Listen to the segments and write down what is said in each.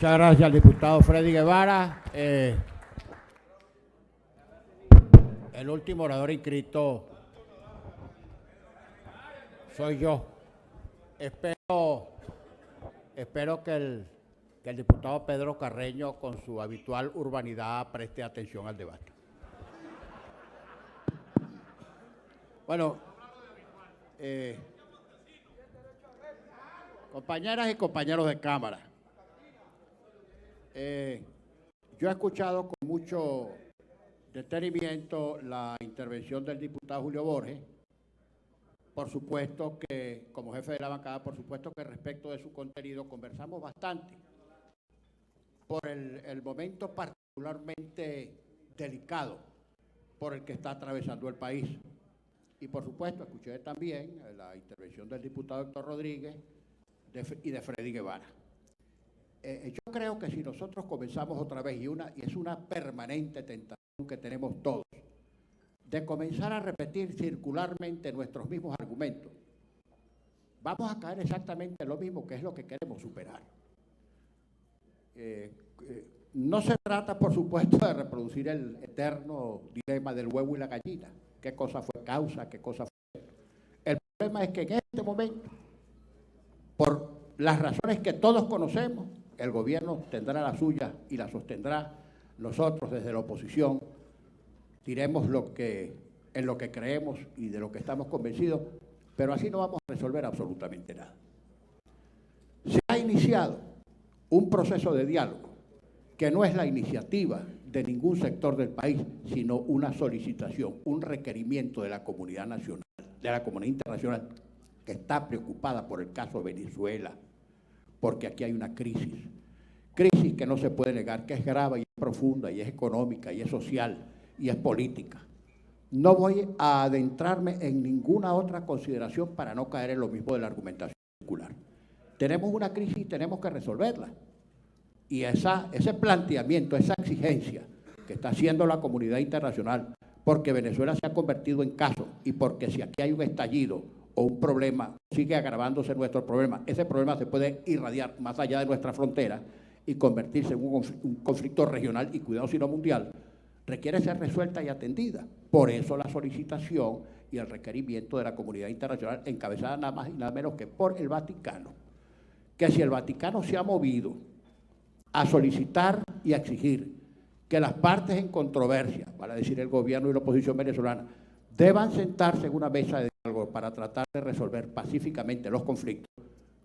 Muchas gracias al diputado Freddy Guevara. El último orador inscrito soy yo. Espero que el diputado Pedro Carreño, con su habitual urbanidad, preste atención al debate. Bueno, compañeras y compañeros de Cámara, yo he escuchado con mucho detenimiento la intervención del diputado Julio Borges. Por supuesto que, como jefe de la bancada, por supuesto que respecto de su contenido conversamos bastante por el momento particularmente delicado por el que está atravesando el país. Y por supuesto, escuché también la intervención del diputado Héctor Rodríguez y de Freddy Guevara. Yo creo que si nosotros comenzamos otra vez, y es una permanente tentación que tenemos todos, de comenzar a repetir circularmente nuestros mismos argumentos, vamos a caer exactamente en lo mismo, que es lo que queremos superar. No se trata, por supuesto, de reproducir el eterno dilema del huevo y la gallina. ¿Qué cosa fue causa? ¿Qué cosa fue esto? El problema es que en este momento, por las razones que todos conocemos, el gobierno tendrá la suya y la sostendrá. Nosotros, desde la oposición, diremos en lo que creemos y de lo que estamos convencidos, pero así no vamos a resolver absolutamente nada. Se ha iniciado un proceso de diálogo que no es la iniciativa de ningún sector del país, sino una solicitación, un requerimiento de la comunidad nacional, de la comunidad internacional, que está preocupada por el caso de Venezuela, porque aquí hay una crisis que no se puede negar, que es grave y es profunda, y es económica, y es social, y es política. No voy a adentrarme en ninguna otra consideración para no caer en lo mismo de la argumentación circular. Tenemos una crisis y tenemos que resolverla. Y ese planteamiento, esa exigencia que está haciendo la comunidad internacional, porque Venezuela se ha convertido en caso y porque si aquí hay un estallido o un problema, sigue agravándose nuestro problema, ese problema se puede irradiar más allá de nuestra frontera y convertirse en un conflicto regional y, cuidado si no mundial, requiere ser resuelta y atendida. Por eso la solicitación y el requerimiento de la comunidad internacional, encabezada nada más y nada menos que por el Vaticano, que si el Vaticano se ha movido a solicitar y a exigir que las partes en controversia, vale decir el gobierno y la oposición venezolana, deban sentarse en una mesa de diálogo para tratar de resolver pacíficamente los conflictos,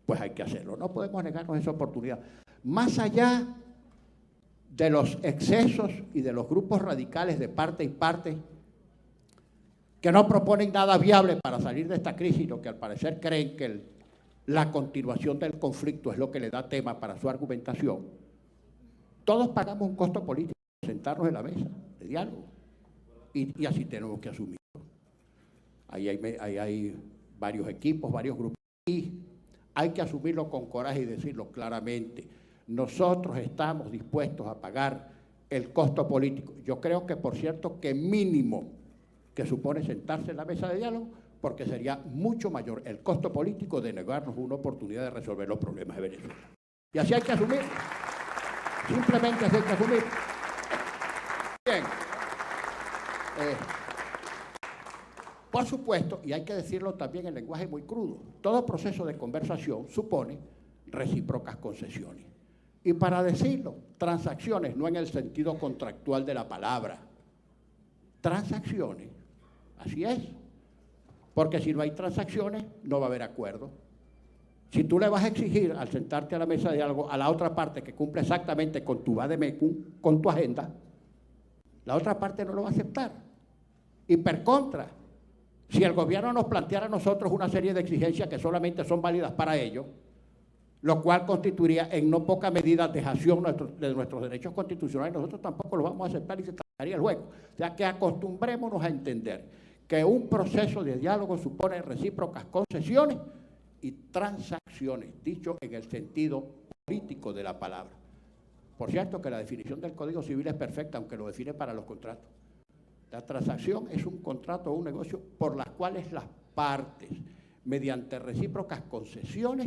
pues hay que hacerlo. No podemos negarnos esa oportunidad. Más allá de los excesos y de los grupos radicales de parte y parte que no proponen nada viable para salir de esta crisis, sino que al parecer creen que la continuación del conflicto es lo que le da tema para su argumentación, todos pagamos un costo político, sentarnos en la mesa de diálogo, y así tenemos que asumirlo. Ahí hay varios equipos, varios grupos, y hay que asumirlo con coraje y decirlo claramente. Nosotros estamos dispuestos a pagar el costo político. Yo creo que, por cierto, que mínimo que supone sentarse en la mesa de diálogo, porque sería mucho mayor el costo político de negarnos una oportunidad de resolver los problemas de Venezuela. Y así hay que asumirlo. Simplemente así hay que asumirlo. Bien. Por supuesto, y hay que decirlo también en lenguaje muy crudo, todo proceso de conversación supone recíprocas concesiones. Y para decirlo, transacciones, no en el sentido contractual de la palabra, transacciones, así es. Porque si no hay transacciones, no va a haber acuerdo. Si tú le vas a exigir, al sentarte a la mesa de diálogo, a la otra parte que cumple exactamente con tu vademecum, con tu agenda, la otra parte no lo va a aceptar. Y per contra, si el gobierno nos planteara a nosotros una serie de exigencias que solamente son válidas para ellos, lo cual constituiría en no poca medida dejación de nuestros derechos constitucionales, nosotros tampoco lo vamos a aceptar y se trataría el juego. O sea, que acostumbrémonos a entender que un proceso de diálogo supone recíprocas concesiones y transacciones, dicho en el sentido político de la palabra. Por cierto, que la definición del Código Civil es perfecta, aunque lo define para los contratos. La transacción es un contrato o un negocio por las cuales las partes, mediante recíprocas concesiones,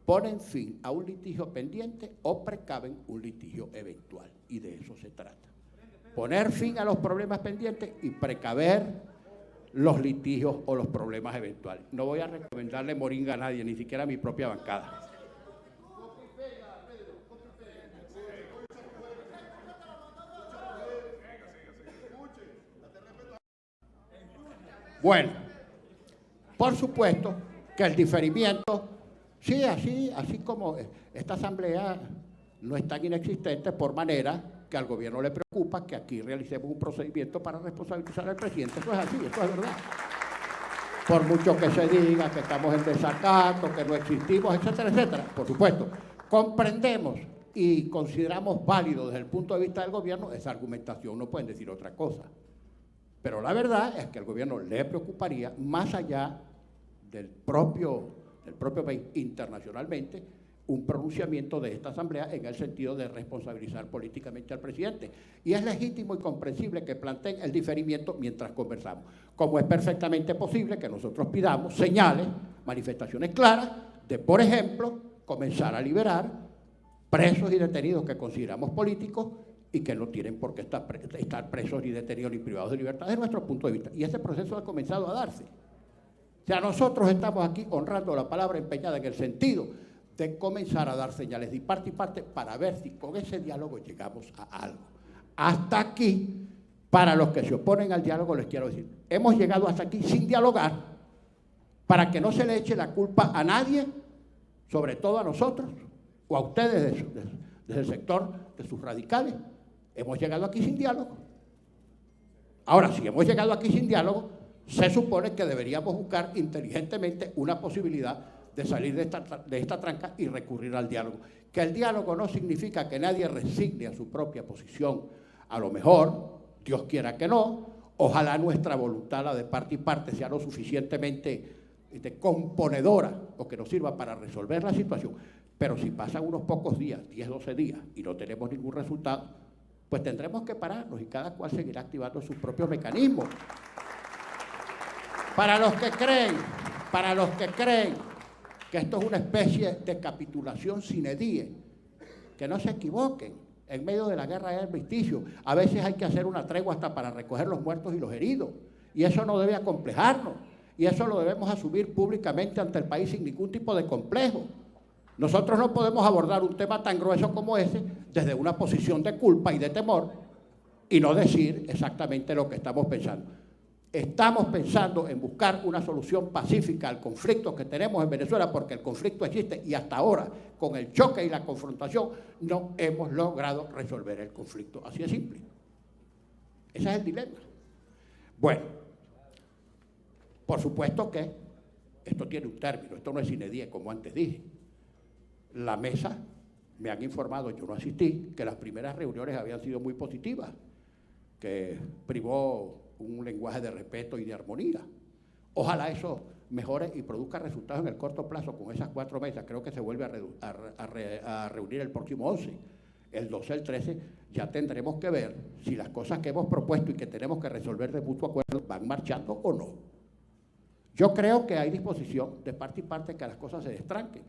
ponen fin a un litigio pendiente o precaven un litigio eventual. Y de eso se trata. Poner fin a los problemas pendientes y precaver los litigios o los problemas eventuales. No voy a recomendarle moringa a nadie, ni siquiera a mi propia bancada. Bueno, por supuesto que el diferimiento, sí, así como esta asamblea no es tan inexistente, por manera que al gobierno le preocupa que aquí realicemos un procedimiento para responsabilizar al presidente. Eso es así, eso es verdad. Por mucho que se diga que estamos en desacato, que no existimos, etcétera, etcétera. Por supuesto, comprendemos y consideramos válido desde el punto de vista del gobierno esa argumentación, no pueden decir otra cosa. Pero la verdad es que al gobierno le preocuparía, más allá del propio país internacionalmente, un pronunciamiento de esta asamblea en el sentido de responsabilizar políticamente al presidente. Y es legítimo y comprensible que planteen el diferimiento mientras conversamos. Como es perfectamente posible que nosotros pidamos señales, manifestaciones claras de, por ejemplo, comenzar a liberar presos y detenidos que consideramos políticos y que no tienen por qué estar presos ni detenidos ni privados de libertad desde nuestro punto de vista. Y ese proceso ha comenzado a darse. O sea, nosotros estamos aquí honrando la palabra empeñada en el sentido de comenzar a dar señales de parte y parte para ver si con ese diálogo llegamos a algo. Hasta aquí, para los que se oponen al diálogo, les quiero decir, hemos llegado hasta aquí sin dialogar para que no se le eche la culpa a nadie, sobre todo a nosotros o a ustedes desde el sector de sus radicales. Hemos llegado aquí sin diálogo. Ahora, si hemos llegado aquí sin diálogo, se supone que deberíamos buscar inteligentemente una posibilidad de salir de esta tranca y recurrir al diálogo. Que el diálogo no significa que nadie resigne a su propia posición. A lo mejor, Dios quiera que no, ojalá nuestra voluntad, la de parte y parte, sea lo suficientemente componedora o que nos sirva para resolver la situación. Pero si pasan unos pocos días, 10, 12 días, y no tenemos ningún resultado, pues tendremos que pararnos y cada cual seguirá activando sus propios mecanismos. Para los que creen que esto es una especie de capitulación sine die, que no se equivoquen, en medio de la guerra hay armisticio. A veces hay que hacer una tregua hasta para recoger los muertos y los heridos, y eso no debe acomplejarnos, y eso lo debemos asumir públicamente ante el país sin ningún tipo de complejo. Nosotros no podemos abordar un tema tan grueso como ese desde una posición de culpa y de temor y no decir exactamente lo que estamos pensando. Estamos pensando en buscar una solución pacífica al conflicto que tenemos en Venezuela, porque el conflicto existe y hasta ahora, con el choque y la confrontación, no hemos logrado resolver el conflicto. Así de simple. Ese es el dilema. Bueno, por supuesto que esto tiene un término, esto no es sine die, como antes dije. La mesa, me han informado, yo no asistí, que las primeras reuniones habían sido muy positivas, que privó un lenguaje de respeto y de armonía. Ojalá eso mejore y produzca resultados en el corto plazo con esas 4 mesas. Creo que se vuelve a reunir el próximo 11. El 12, el 13, ya tendremos que ver si las cosas que hemos propuesto y que tenemos que resolver de mutuo acuerdo van marchando o no. Yo creo que hay disposición de parte y parte que las cosas se destranquen.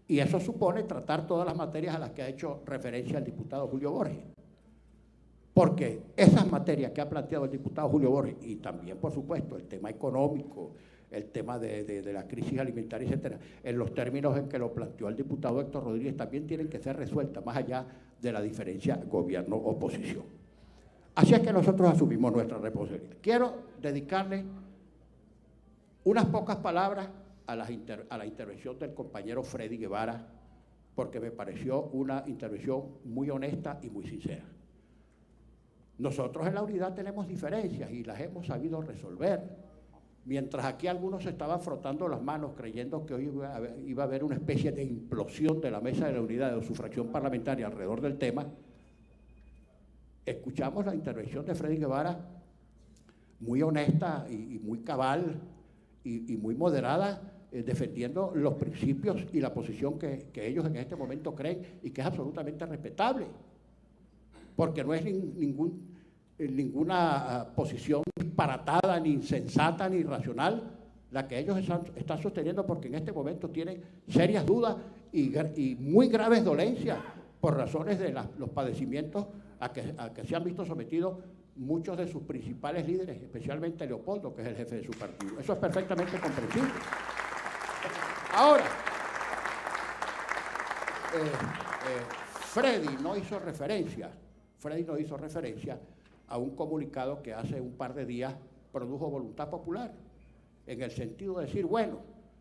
Y eso supone tratar todas las materias a las que ha hecho referencia el diputado Julio Borges. Porque esas materias que ha planteado el diputado Julio Borges, y también, por supuesto, el tema económico, el tema de la crisis alimentaria, etcétera, en los términos en que lo planteó el diputado Héctor Rodríguez, también tienen que ser resueltas, más allá de la diferencia gobierno-oposición. Así es que nosotros asumimos nuestra responsabilidad. Quiero dedicarle unas pocas palabras a la intervención del compañero Freddy Guevara, porque me pareció una intervención muy honesta y muy sincera. Nosotros en la unidad tenemos diferencias y las hemos sabido resolver. Mientras aquí algunos se estaban frotando las manos creyendo que hoy iba a haber una especie de implosión de la mesa de la unidad de su fracción parlamentaria alrededor del tema, escuchamos la intervención de Freddy Guevara muy honesta y muy cabal y muy moderada, defendiendo los principios y la posición que ellos en este momento creen y que es absolutamente respetable, porque no es ninguna posición disparatada, ni insensata, ni irracional la que ellos están sosteniendo, porque en este momento tienen serias dudas y muy graves dolencias por razones de los padecimientos a que se han visto sometidos muchos de sus principales líderes, especialmente Leopoldo, que es el jefe de su partido. Eso es perfectamente comprensible. Ahora, Freddy no hizo referencia a un comunicado que hace un par de días produjo Voluntad Popular, en el sentido de decir, bueno,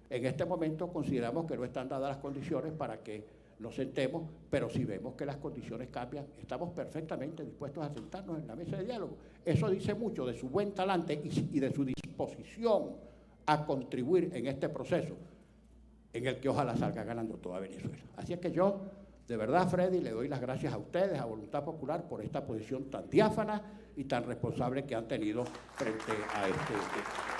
en este momento consideramos que no están dadas las condiciones para que nos sentemos, pero si vemos que las condiciones cambian, estamos perfectamente dispuestos a sentarnos en la mesa de diálogo. Eso dice mucho de su buen talante y de su disposición a contribuir en este proceso, en el que ojalá salga ganando toda Venezuela. Así es que yo, de verdad, Freddy, le doy las gracias a ustedes, a Voluntad Popular, por esta posición tan diáfana y tan responsable que han tenido frente a este tema.